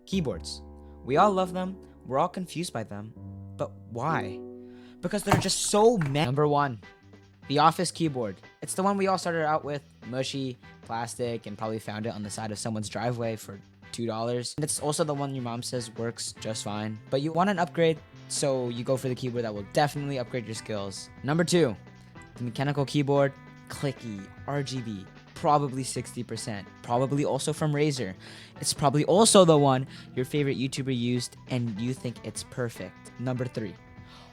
Keyboards. We all love them, we're all confused by them, but why? Because they're just so many. Number 1, the office keyboard. It's the one we all started out with, mushy, plastic, and probably found it on the side of someone's driveway for $2. And it's also the one your mom says works just fine, but you want an upgrade, so you go for the keyboard that will definitely upgrade your skills. Number 2, the mechanical keyboard, clicky, RGB, probably 60%, probably also from Razer. It's probably also the one your favorite YouTuber used and you think it's perfect. Number 3,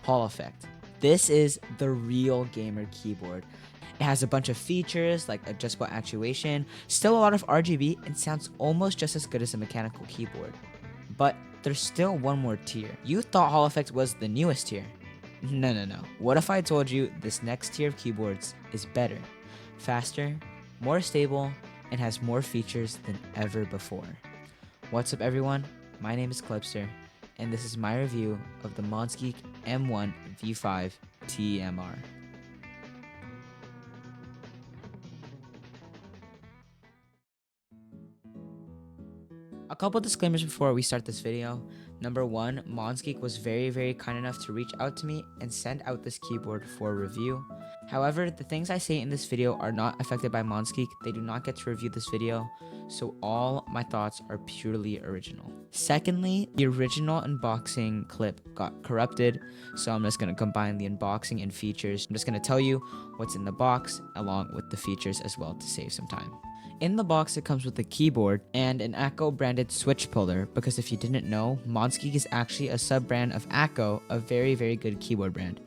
Hall effect. This is the real gamer keyboard. It has a bunch of features like adjustable actuation, still a lot of RGB, and sounds almost just as good as a mechanical keyboard. But there's still one more tier. You thought Hall effect was the newest tier. No. What if I told you this next tier of keyboards is better, faster, more stable, and has more features than ever before? What's up everyone? My name is Clipster, and this is my review of the Monsgeek M1 V5 TMR. A couple disclaimers before we start this video. Number 1, Monsgeek was very kind enough to reach out to me and send out this keyboard for review. However, the things I say in this video are not affected by Monsgeek. They do not get to review this video, so all my thoughts are purely original. Secondly, the original unboxing clip got corrupted, so I'm just going to combine the unboxing and features. I'm just going to tell you what's in the box along with the features as well to save some time. In the box, it comes with a keyboard and an Acco branded switch puller, because if you didn't know, Monsgeek is actually a sub-brand of Acco, a very good keyboard brand.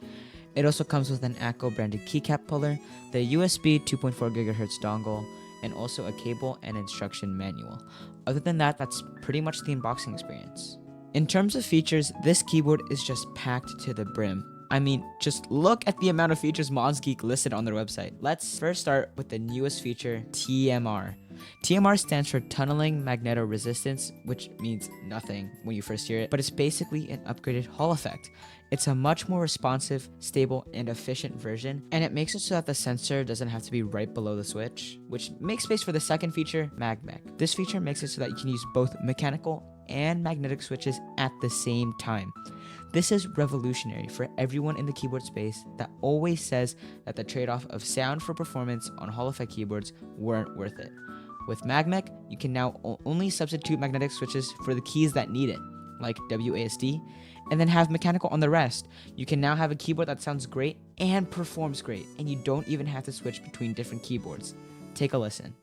It also comes with an Acco branded keycap puller, the USB 2.4 GHz dongle, and also a cable and instruction manual. Other than that, that's pretty much the unboxing experience. In terms of features, this keyboard is just packed to the brim. I mean, just look at the amount of features Monsgeek listed on their website. Let's first start with the newest feature, TMR. TMR stands for Tunneling Magnetoresistance, which means nothing when you first hear it, but it's basically an upgraded Hall effect. It's a much more responsive, stable, and efficient version, and it makes it so that the sensor doesn't have to be right below the switch, which makes space for the second feature, MagMech. This feature makes it so that you can use both mechanical and magnetic switches at the same time. This is revolutionary for everyone in the keyboard space that always says that the trade-off of sound for performance on Hall effect keyboards weren't worth it. With MagMech, you can now only substitute magnetic switches for the keys that need it, like WASD, and then have mechanical on the rest. You can now have a keyboard that sounds great and performs great, and you don't even have to switch between different keyboards. Take a listen.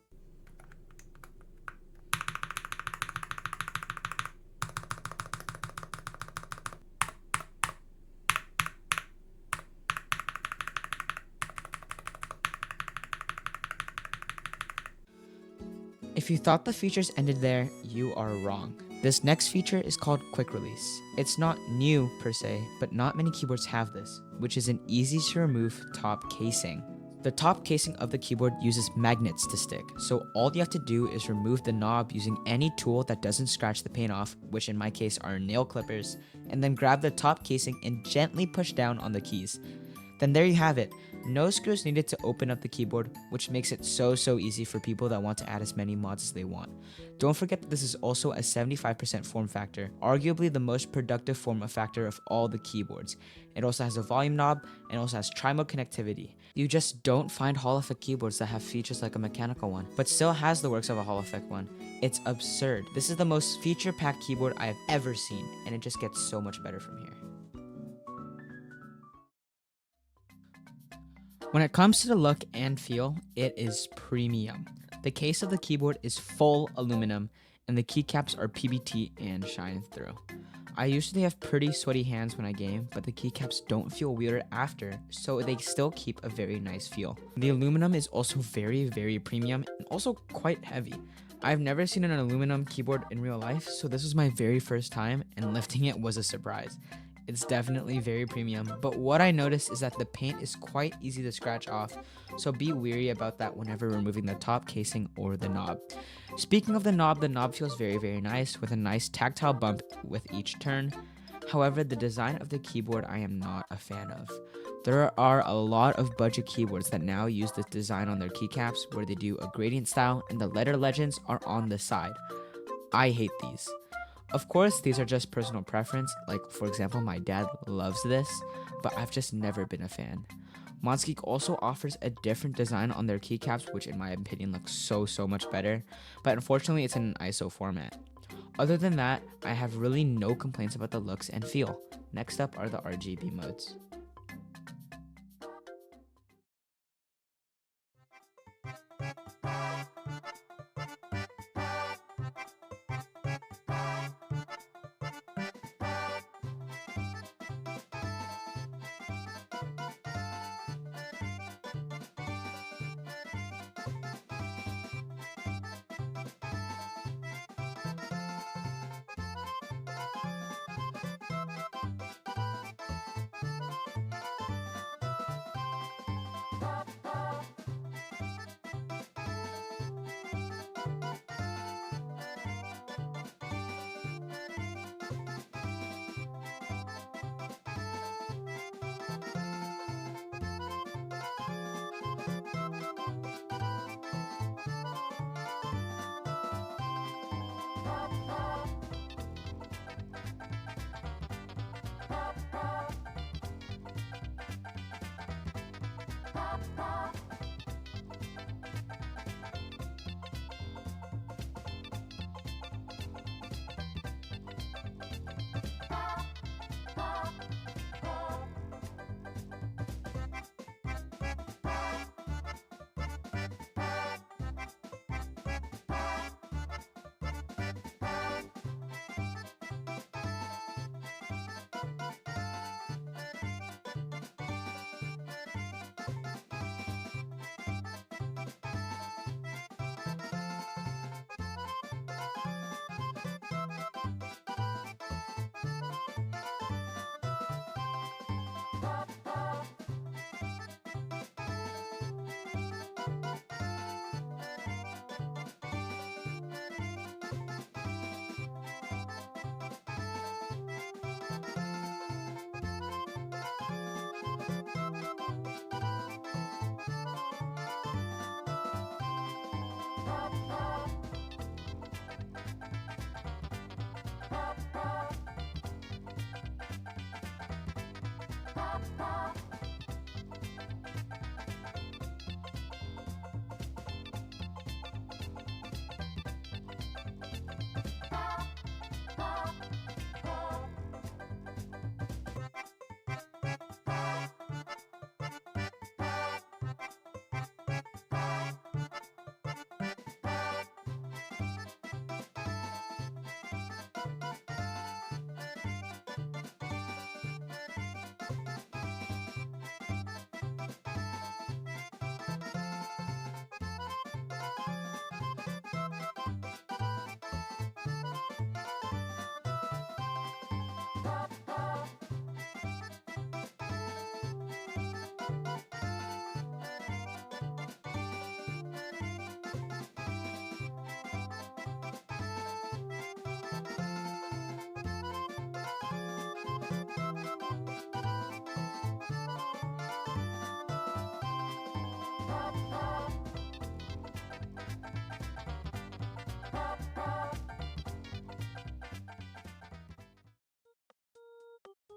If you thought the features ended there, you are wrong. This next feature is called Quick Release. It's not new per se, but not many keyboards have this, which is an easy to remove top casing. The top casing of the keyboard uses magnets to stick, so all you have to do is remove the knob using any tool that doesn't scratch the paint off, which in my case are nail clippers, and then grab the top casing and gently push down on the keys. Then there you have it. No screws needed to open up the keyboard, which makes it so easy for people that want to add as many mods as they want. Don't forget that this is also a 75% form factor, arguably the most productive form factor of all the keyboards. It also has a volume knob and also has tri-mode connectivity. You just don't find Hall effect keyboards that have features like a mechanical one, but still has the works of a Hall effect one. It's absurd. This is the most feature-packed keyboard I have ever seen, and it just gets so much better from here. When it comes to the look and feel, it is premium. The case of the keyboard is full aluminum, and the keycaps are PBT and shine through. I usually have pretty sweaty hands when I game, but the keycaps don't feel weird after, so they still keep a very nice feel. The aluminum is also very premium and also quite heavy. I've never seen an aluminum keyboard in real life, so this was my very first time, and lifting it was a surprise. It's definitely very premium, but what I noticed is that the paint is quite easy to scratch off, so be wary about that whenever removing the top casing or the knob. Speaking of the knob feels very nice, with a nice tactile bump with each turn. However, the design of the keyboard I am not a fan of. There are a lot of budget keyboards that now use this design on their keycaps, where they do a gradient style and the letter legends are on the side. I hate these. Of course, these are just personal preference, like for example, my dad loves this, but I've just never been a fan. Monsgeek also offers a different design on their keycaps, which in my opinion looks so much better, but unfortunately it's in an ISO format. Other than that, I have really no complaints about the looks and feel. Next up are the RGB modes.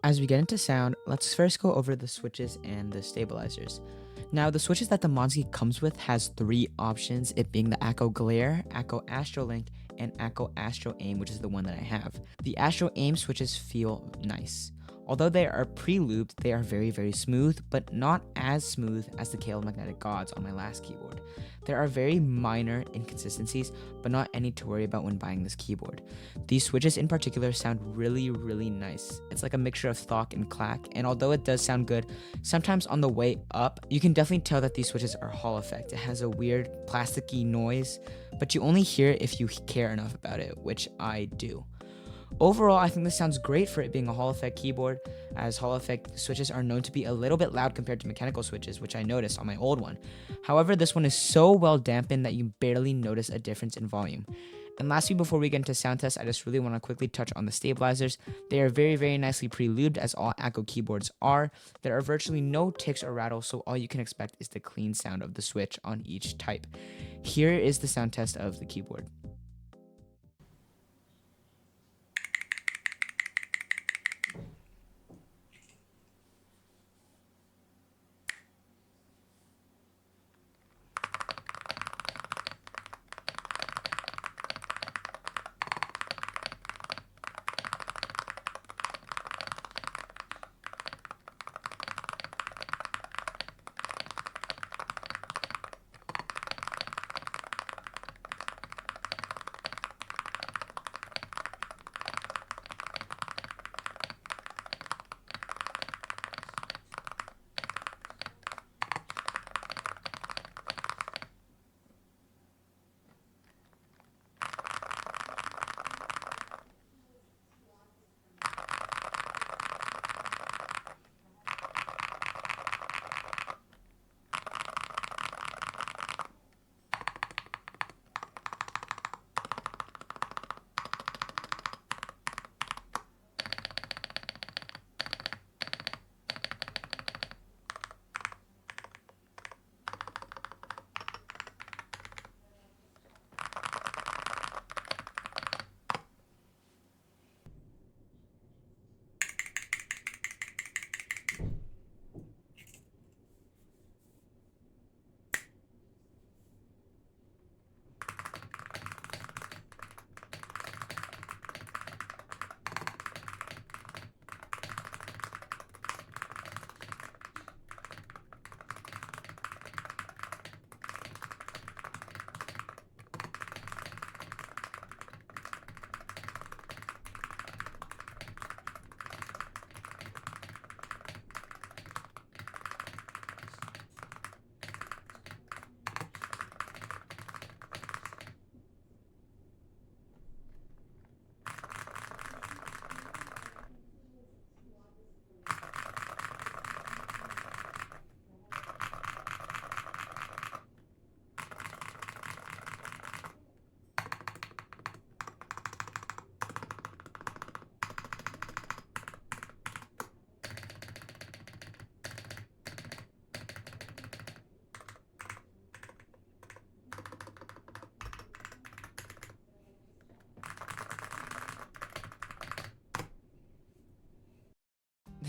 As we get into sound, let's first go over the switches and the stabilizers. Now, the switches that the Monsgeek comes with has 3 options, it being the Acco Glare, Acco Astro Link, and Acco Astro Aim, which is the one that I have. The Astro Aim switches feel nice. Although they are pre-lubed, they are very smooth, but not as smooth as the KL Magnetic Gods on my last keyboard. There are very minor inconsistencies, but not any to worry about when buying this keyboard. These switches in particular sound really nice. It's like a mixture of thock and clack, and although it does sound good, sometimes on the way up, you can definitely tell that these switches are Hall effect. It has a weird plasticky noise, but you only hear it if you care enough about it, which I do. Overall, I think this sounds great for it being a Hall effect keyboard, as Hall effect switches are known to be a little bit loud compared to mechanical switches, which I noticed on my old one. However, this one is so well dampened that you barely notice a difference in volume. And lastly, before we get into sound tests, I just really want to quickly touch on the stabilizers. They are very nicely pre-lubed, as all Acco keyboards are. There are virtually no ticks or rattles, so all you can expect is the clean sound of the switch on each type. Here is the sound test of the keyboard.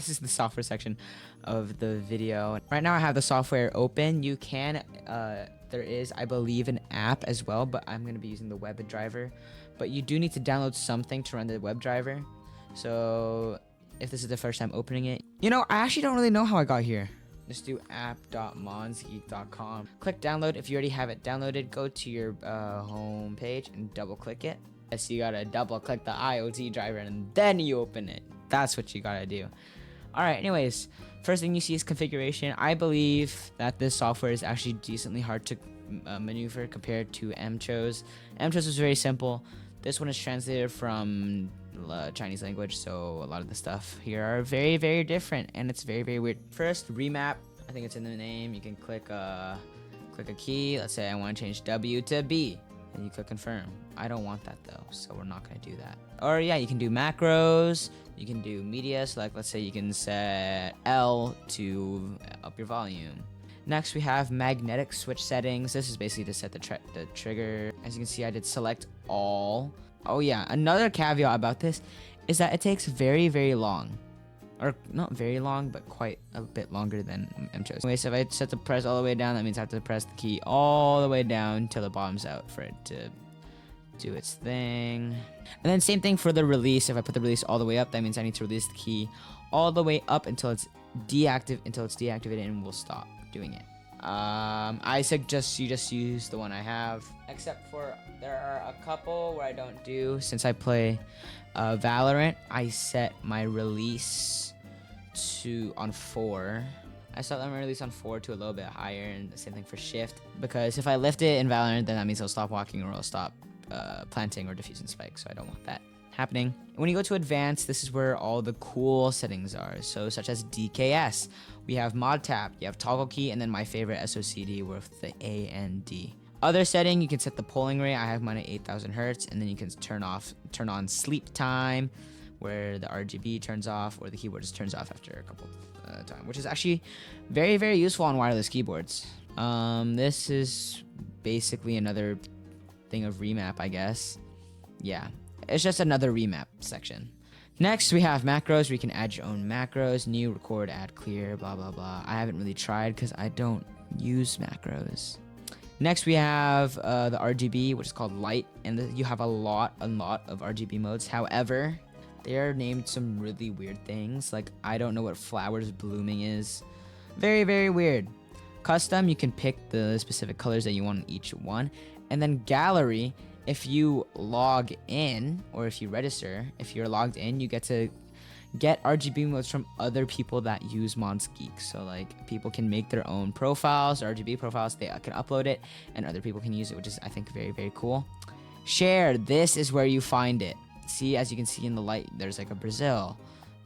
this is the software section of the video. Right now I have the software open. You can, there is, I believe, an app as well, but I'm going to be using the web driver. But you do need to download something to run the web driver. So if this is the first time opening it, you know, I actually don't really know how I got here. Just do app.monsgeek.com. Click download. If you already have it downloaded, go to your home page and double click it. So you gotta double click the IoT driver and then you open it. That's what you gotta do. All right, anyways, first thing you see is configuration. I believe that this software is actually decently hard to maneuver compared to MCHOs. MCHOs was very simple. This one is translated from Chinese language, so a lot of the stuff here are very, very different, and it's very, very weird. First, remap. I think it's in the name. You can click a key. Let's say I want to change W to B. And you click confirm. I don't want that though, so we're not gonna do that. Or yeah, you can do macros, you can do media, so like let's say you can set L to up your volume. Next we have magnetic switch settings. This is basically to set the trigger. As you can see, I did select all. Oh yeah, another caveat about this is that it takes very, very long. Or not very long, but quite a bit longer than MCHOs. Anyway, so if I set the press all the way down, that means I have to press the key all the way down till it bottoms out for it to do its thing. And then same thing for the release. If I put the release all the way up, that means I need to release the key all the way up until it's deactivated, and we'll stop doing it. I suggest you just use the one I have, except for there are a couple where I don't do. Since I play Valorant, I set my release on 4. I set my release on 4 to a little bit higher, and the same thing for shift, because if I lift it in Valorant, then that means I'll stop walking or I'll stop planting or diffusing spikes, so I don't want that happening. When you go to advanced, this is where all the cool settings are, so such as DKS, we have mod tap, you have toggle key, and then my favorite SOCD with the A and D. Other setting, you can set the polling rate. I have mine at 8,000 hertz, and then you can turn on sleep time, where the RGB turns off, or the keyboard just turns off after a couple time, which is actually very, very useful on wireless keyboards. This is basically another thing of remap, I guess. Yeah, it's just another remap section. Next, we have macros, where you can add your own macros, new, record, add, clear, blah, blah, blah. I haven't really tried because I don't use macros. Next, we have the RGB, which is called light, and you have a lot of RGB modes. However, they are named some really weird things. Like, I don't know what flowers blooming is. Very, very weird. Custom, you can pick the specific colors that you want in each one. And then gallery, if you log in, or if you register, if you're logged in, you get to get RGB modes from other people that use Monsgeek. So like people can make their own profiles, RGB profiles, they can upload it and other people can use it, which is I think very, very cool. Share, this is where you find it. See, as you can see in the light, there's like a Brazil,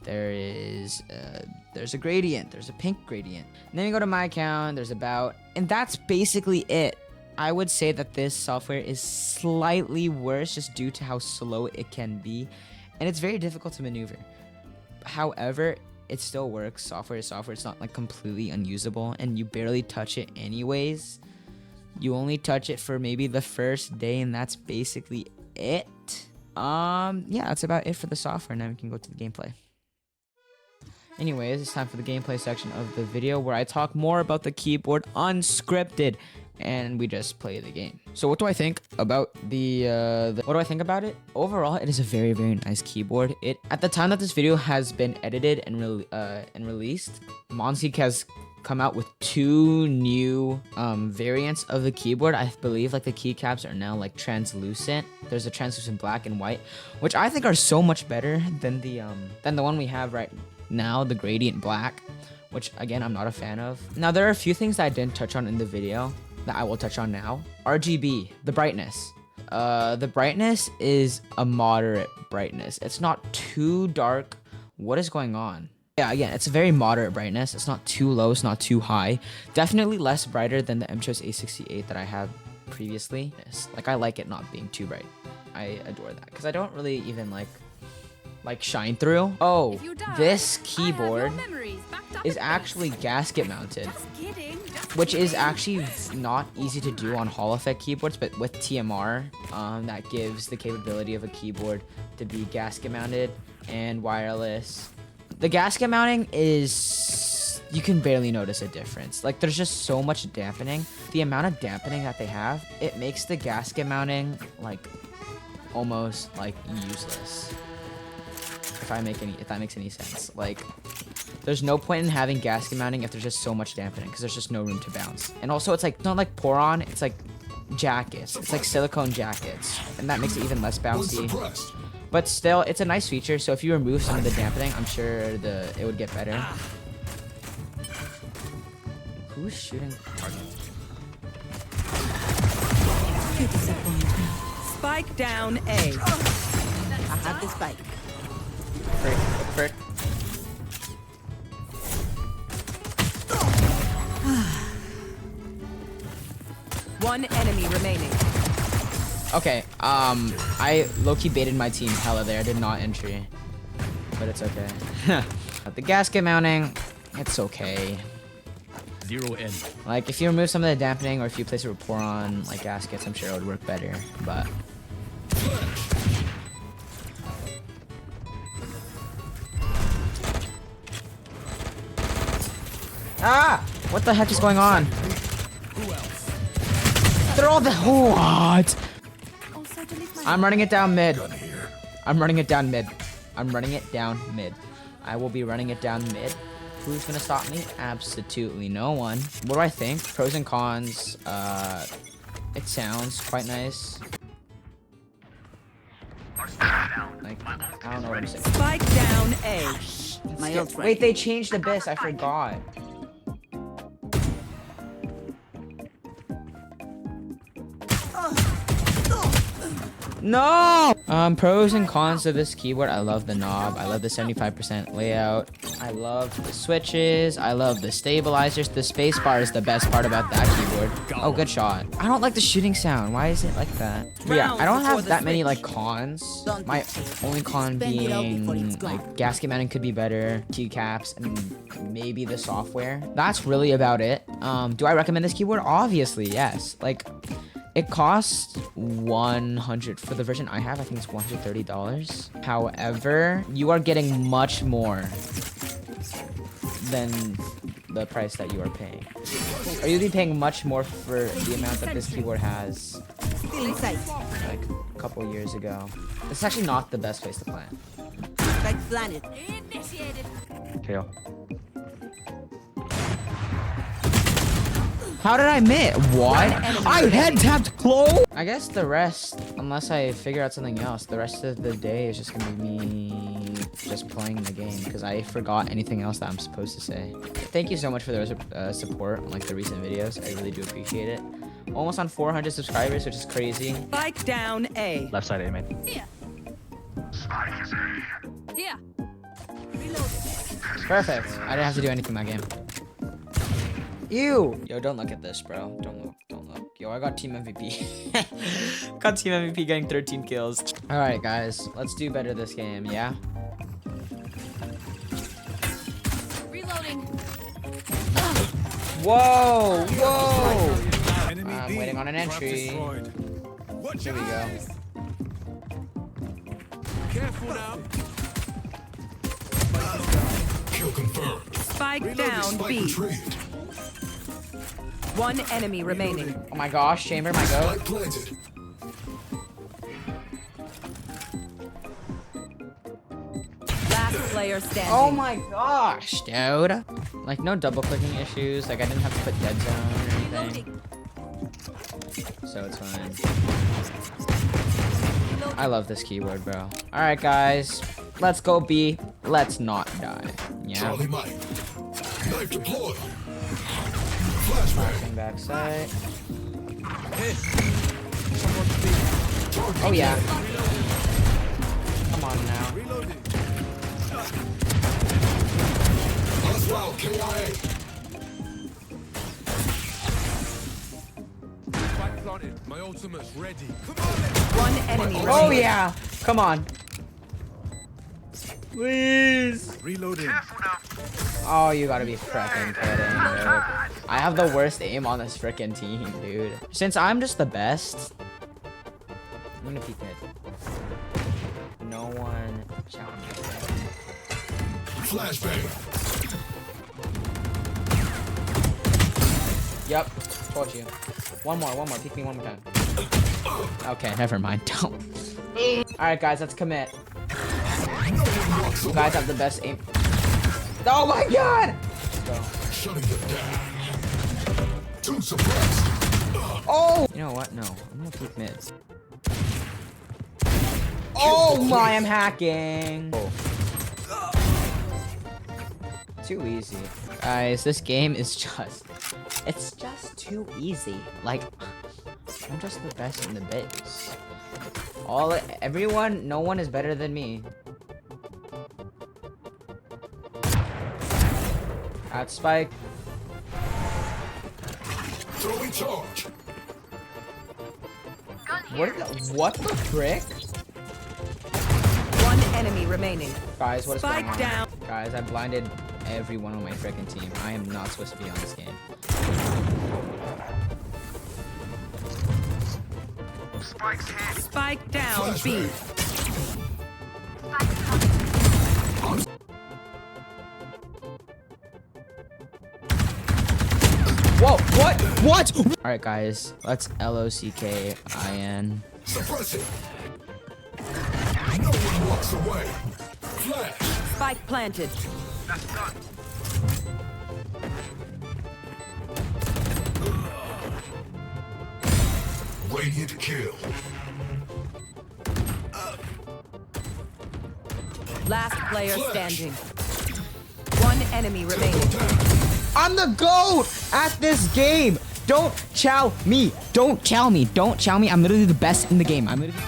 there's a gradient, there's a pink gradient. And then you go to my account, there's about, and that's basically it. I would say that this software is slightly worse just due to how slow it can be, and it's very difficult to maneuver. However, it still works. Software is software. It's not like completely unusable, and you barely touch it anyways. You only touch it for maybe the first day, and that's basically it. Yeah, that's about it for the software. Now we can go to the gameplay. Anyways, it's time for the gameplay section of the video where I talk more about the keyboard unscripted, and we just play the game. So what do I think about what do I think about it? Overall, it is a very, very nice keyboard. At the time that this video has been edited and released, Monsgeek has come out with 2 new variants of the keyboard. I believe like the keycaps are now like translucent. There's a translucent black and white, which I think are so much better than the one we have right now, the gradient black, which again I'm not a fan of. Now there are a few things that I didn't touch on in the video that I will touch on now. RGB, the brightness. The brightness is a moderate brightness. It's not too dark. What is going on? Yeah, again, it's a very moderate brightness. It's not too low, it's not too high. Definitely less brighter than the MCHOs A68 that I had previously. Like, I like it not being too bright. I adore that, because I don't really even like shine through. Oh, this keyboard is actually gasket mounted, which is actually not easy to do on Hall effect keyboards, but with TMR, that gives the capability of a keyboard to be gasket mounted and wireless. The gasket mounting is, you can barely notice a difference. Like, there's just so much dampening. The amount of dampening that they have, it makes the gasket mounting like almost like useless. If that makes any sense. Like, there's no point in having gasket mounting if there's just so much dampening, because there's just no room to bounce. And also, it's like, not like pour-on, it's like jackets. It's like silicone jackets, and that makes it even less bouncy. But still, it's a nice feature, so if you remove some of the dampening, I'm sure it would get better. Who's shooting? Spike down A. I have the spike. Frick. One enemy remaining. Okay, I low-key baited my team hella there. I did not entry, but it's okay. The gasket mounting, it's okay. 0N. Like, if you remove some of the dampening, or if you place a rapport on like gaskets, I'm sure it would work better. But what the heck is going on? Throw the what? I'm running it down mid. I'm running it down mid. I will be running it down mid. Who's gonna stop me? Absolutely no one. What do I think? Pros and cons. It sounds quite nice. Like, I don't know what I'm saying. Spike down A. Wait, they changed Abyss. I forgot. No! Pros and cons of this keyboard. I love the knob. I love the 75% layout. I love the switches. I love the stabilizers. The spacebar is the best part about that keyboard. Oh, good shot. I don't like the shooting sound. Why is it like that? But yeah, I don't have that many like cons. My only con being like gasket mounting could be better, keycaps, and maybe the software. That's really about it. Do I recommend this keyboard? Obviously, yes. Like, it costs $100 for the version I have. I think it's $130. However, you are getting much more than the price that you are paying. Or you'll be paying much more for the amount that this keyboard has like a couple years ago. It's actually not the best place to plant. Kill. How did I miss? What? I head tapped close. I guess the rest, unless I figure out something else, the rest of the day is just gonna be me just playing the game, because I forgot anything else that I'm supposed to say. Thank you so much for the support on like the recent videos. I really do appreciate it. Almost on 400 subscribers, which is crazy. Spike down A. Left side A, mate. Here. Here. Perfect. I didn't have to do anything that game. Ew! Yo, don't look at this, bro. Don't look. Yo, I got team MVP. Got team MVP getting 13 kills. Alright, guys. Let's do better this game, yeah? Reloading. Whoa! I'm waiting on an entry. Here we go. Careful now. Kill confirmed. Spike down B. One enemy remaining. Oh my gosh, Chamber, my goat. Spike planted. Last player standing. Oh my gosh, dude. Like, no double clicking issues. Like, I didn't have to put dead zone or anything. So it's fine. I love this keyboard, bro. Alright, guys. Let's go B. Let's not die. Yeah. Charlie Mike. Knife deployed. Flashbang. Backside. Oh yeah. Come on now. Last round, KIA. Spike planted. My ultimate's ready. One enemy remaining. Oh yeah. Come on. Please. Reloading. Oh, you gotta be frickin' kidding, dude. I have the worst aim on this frickin' team, dude. Since I'm just the best, I'm gonna peek mid. No one challenge me. Flashbang. Yep, told you. One more. Pick me one more time. Okay, never mind. Don't. Alright, guys, let's commit. You guys have the best aim. Oh my god! Let's go. Shutting them down. Too suppressed. Oh! You know what? No. I'm gonna peek mids. Oh my, I'm hacking! Oh. Too easy. Guys, this game is just... It's just too easy. Like, I'm just the best in the biz. Everyone, no one is better than me. At spike. Throwing charge. What the frick? One enemy remaining. Guys, what is going Spike on? down. Guys, I blinded everyone on my freaking team. I am not supposed to be on this game. Spike down B. Whoa, what? Alright, guys, let's LOCKIN. Suppress it. No one walks away. Flash. Spike planted. Radiant kill. Last player standing. One enemy remaining. I'm the GOAT at this game. Don't chow me. I'm literally the best in the game. I'm literally